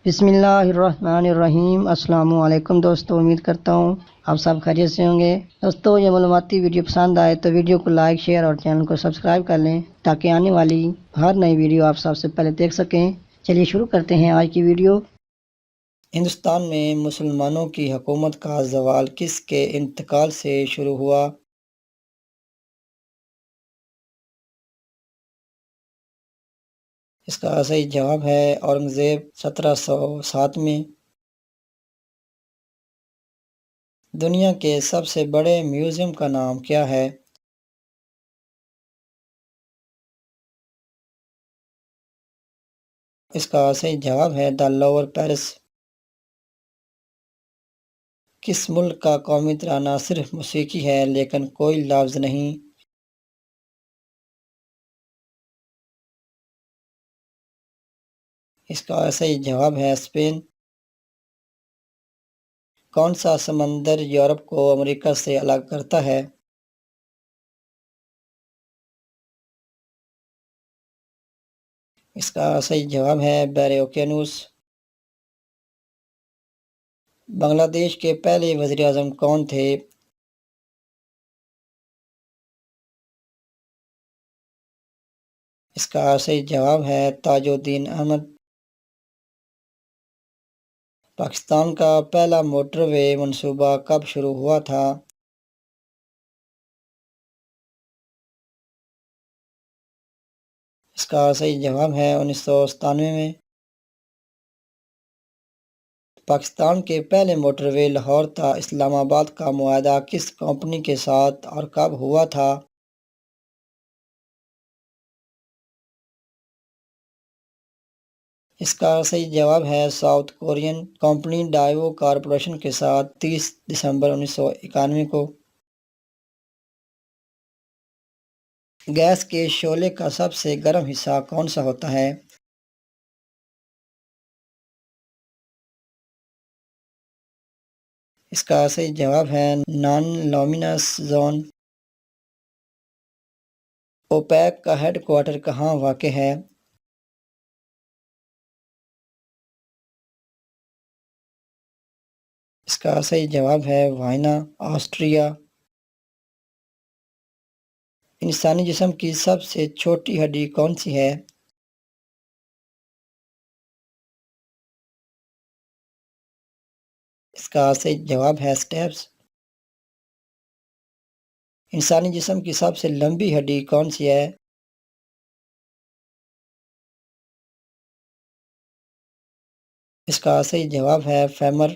بسم اللہ الرحمن الرحیم۔ السلام علیکم دوستو، امید کرتا ہوں آپ سب خیریت سے ہوں گے۔ دوستو، یہ معلوماتی ویڈیو پسند آئے تو ویڈیو کو لائک، شیئر اور چینل کو سبسکرائب کر لیں تاکہ آنے والی ہر نئی ویڈیو آپ سب سے پہلے دیکھ سکیں۔ چلیے شروع کرتے ہیں آج کی ویڈیو۔ ہندوستان میں مسلمانوں کی حکومت کا زوال کس کے انتقال سے شروع ہوا؟ اس کا صحیح جواب ہے اورنگزیب 1707 میں۔ دنیا کے سب سے بڑے میوزیم کا نام کیا ہے؟ اس کا صحیح جواب ہے دی لوور پیرس۔ کس ملک کا قومی ترانہ صرف موسیقی ہے لیکن کوئی لفظ نہیں؟ اس کا صحیح جواب ہے اسپین۔ کون سا سمندر یورپ کو امریکہ سے الگ کرتا ہے؟ اس کا صحیح جواب ہے بحر اوقیانوس۔ بنگلہ دیش کے پہلے وزیر اعظم کون تھے؟ اس کا صحیح جواب ہے تاج الدین احمد۔ پاکستان کا پہلا موٹر وے منصوبہ کب شروع ہوا تھا؟ اس کا صحیح جواب ہے 1997 میں۔ پاکستان کے پہلے موٹر وے لاہور تا اسلام آباد کا معاہدہ کس کمپنی کے ساتھ اور کب ہوا تھا؟ اس کا صحیح جواب ہے South Korean company Daewoo corporation کے ساتھ 30 دسمبر 1991 کو۔ گیس کے شعلے کا سب سے گرم حصہ کون سا ہوتا ہے؟ اس کا صحیح جواب ہے نان لومینس زون۔ اوپیک کا ہیڈ کوارٹر کہاں واقع ہے؟ اس کا صحیح جواب ہے وائنا، آسٹریا۔ انسانی جسم کی سب سے چھوٹی ہڈی کون سی ہے؟ اس کا صحیح جواب ہے سٹیپس۔ انسانی جسم کی سب سے لمبی ہڈی کون سی ہے؟ اس کا صحیح جواب ہے فیمر۔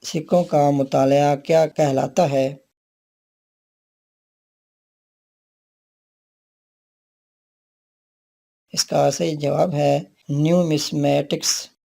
سکوں کا مطالعہ کیا کہلاتا ہے؟ اس کا صحیح جواب ہے نیومسمیٹکس۔